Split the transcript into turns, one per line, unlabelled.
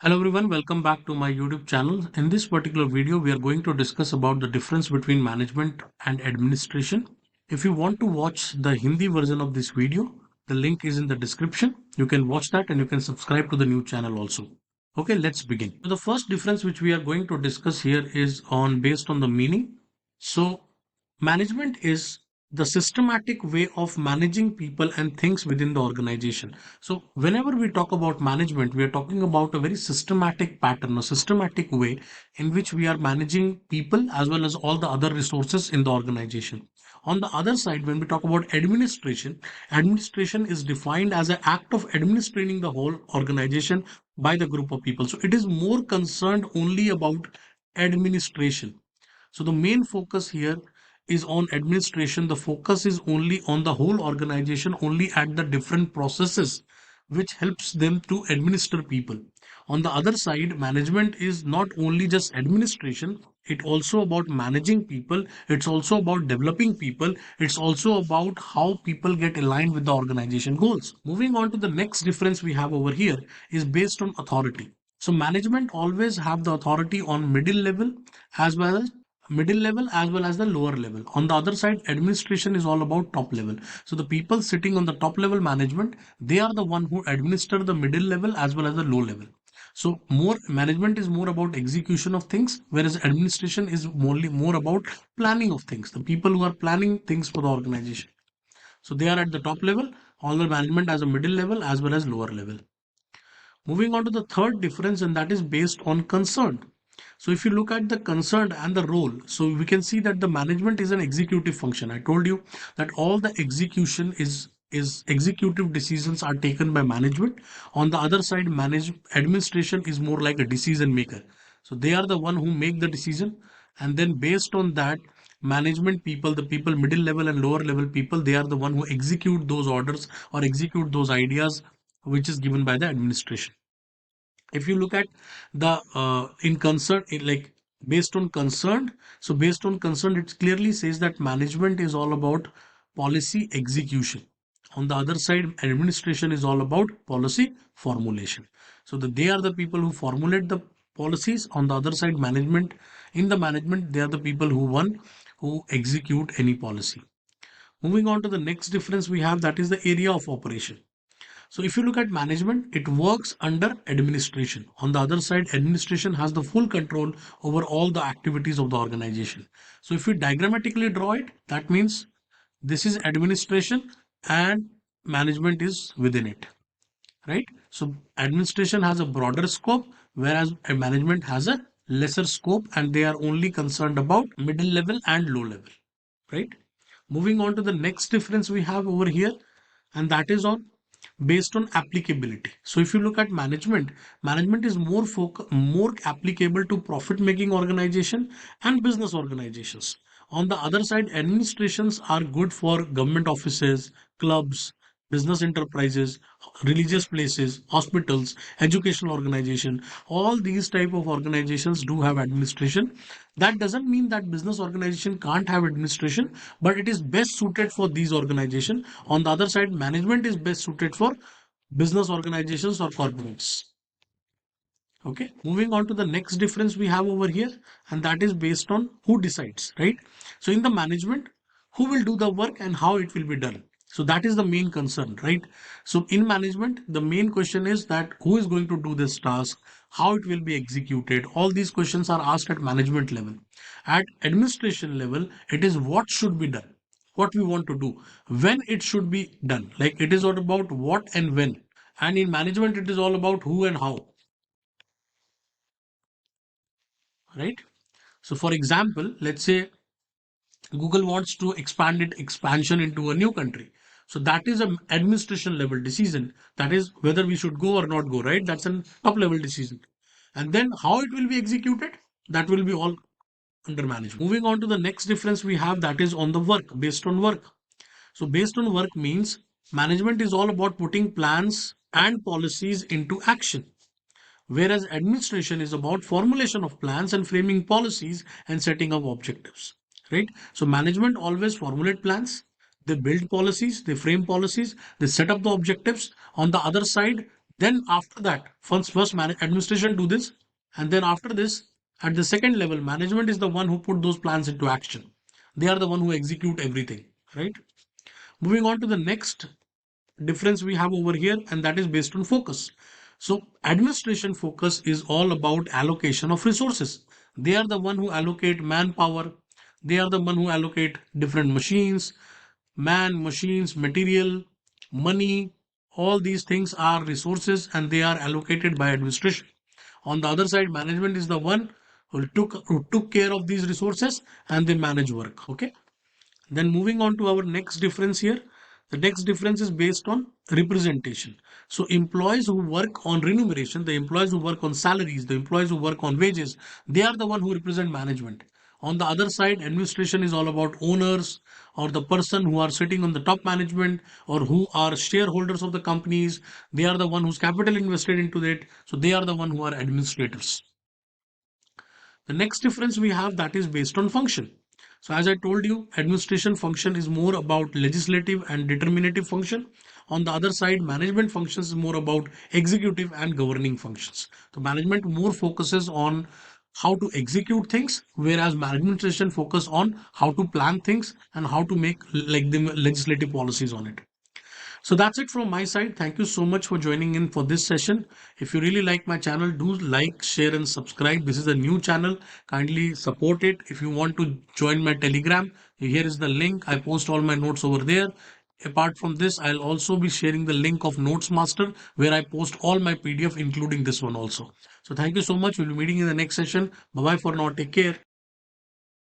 Hello everyone, welcome back to my YouTube channel. In this particular video, we are going to discuss about the difference between management and administration. If you want to watch the Hindi version of this video, the link is in the description. You can watch that and you can subscribe to the new channel also. Okay, let's begin. So the first difference which we are going to discuss here is on based on the meaning. So management is the systematic way of managing people and things within the organization. So whenever we talk about management, we are talking about a very systematic pattern, a systematic way in which we are managing people as well as all the other resources in the organization. On the other side, when we talk about administration, administration is defined as an act of administrating the whole organization by the group of people. So it is more concerned only about administration. So the main focus here is on administration. The focus is only on the whole organization, only at the different processes which helps them to administer people. On the other side, management is not only just administration, it also about managing people, it's also about developing people, it's also about how people get aligned with the organization goals. Moving on to the next difference we have over here is based on authority. So management always have the authority on as well as middle level as well as the lower level. On the other side, administration is all about top level. So the people sitting on the top level management, they are the one who administer the middle level as well as the low level. So more management is more about execution of things, whereas administration is more about planning of things. The people who are planning things for the organization. So they are at the top level, all the management as a middle level as well as lower level. Moving on to the third difference, and that is based on concern. So if you look at the concern and the role, so we can see that the management is an executive function. I told you that all the execution is executive decisions are taken by management. On the other side, administration is more like a decision maker. So they are the one who make the decision, and then based on that, management people, the people middle level and lower level people, they are the one who execute those orders or execute those ideas which is given by the administration. If you look at the in concern like based on concerned, so based on concerned, it clearly says that management is all about policy execution. On the other side, administration is all about policy formulation. So they are the people who formulate the policies. On the other side, management, in the management, they are the people who execute any policy. Moving on to the next difference we have, that is the area of operation. So if you look at management, it works under administration. On the other side, administration has the full control over all the activities of the organization. So if we diagrammatically draw it, that means this is administration and management is within it, right? So administration has a broader scope, whereas a management has a lesser scope, and they are only concerned about middle level and low level, right? Moving on to the next difference we have over here, and that is on based on applicability. So if you look at management, management is more applicable to profit making organization and business organizations. On the other side, administrations are good for government offices, clubs, business enterprises, religious places, hospitals, educational organization. All these type of organizations do have administration. That doesn't mean that business organization can't have administration, but it is best suited for these organizations. On the other side, management is best suited for business organizations or corporates. Okay, moving on to the next difference we have over here, and that is based on who decides, right? So in the management, who will do the work and how it will be done. So that is the main concern, right? So in management, the main question is that who is going to do this task, how it will be executed. All these questions are asked at management level. At administration level, it is what should be done, what we want to do, when it should be done. Like it is all about what and when. And in management, it is all about who and how, right? So for example, let's say Google wants to expand it expansion into a new country. So that is an administration level decision. That is whether we should go or not go, right? That's a top level decision. And then how it will be executed, that will be all under management. Moving on to the next difference we have, that is on the work, based on work. So based on work means management is all about putting plans and policies into action, whereas administration is about formulation of plans and framing policies and setting up objectives, right? So management always formulate plans, they build policies, they frame policies, they set up the objectives. On the other side, Then after that, first administration do this, and then after this, at the second level, management is the one who put those plans into action. They are the one who execute everything, right? Moving on to the next difference we have over here, and that is based on focus. So administration focus is all about allocation of resources. They are the one who allocate manpower. They are the one who allocate different machines, machines, material, money. All these things are resources and they are allocated by administration. On the other side, management is the one who took care of these resources and they manage work. Okay. Then moving on to our next difference here. The next difference is based on representation. So employees who work on remuneration, the employees who work on salaries, the employees who work on wages, they are the one who represent management. On the other side, administration is all about owners or the person who are sitting on the top management or who are shareholders of the companies. They are the one whose capital invested into it. So they are the one who are administrators. The next difference we have, that is based on function. So as I told you, administration function is more about legislative and determinative function. On the other side, management functions is more about executive and governing functions. So management more focuses on how to execute things, whereas administration focus on how to plan things and how to make like the legislative policies on it. So that's it from my side. Thank you so much for joining in for this session. If you really like my channel, do like, share, and subscribe. This is a new channel. Kindly support it. If you want to join my Telegram, here is the link. I post all my notes over there. Apart from this, I'll also be sharing the link of Notes Master where I post all my PDF, including this one also. So thank you so much. We'll be meeting in the next session. Bye bye for now. Take care.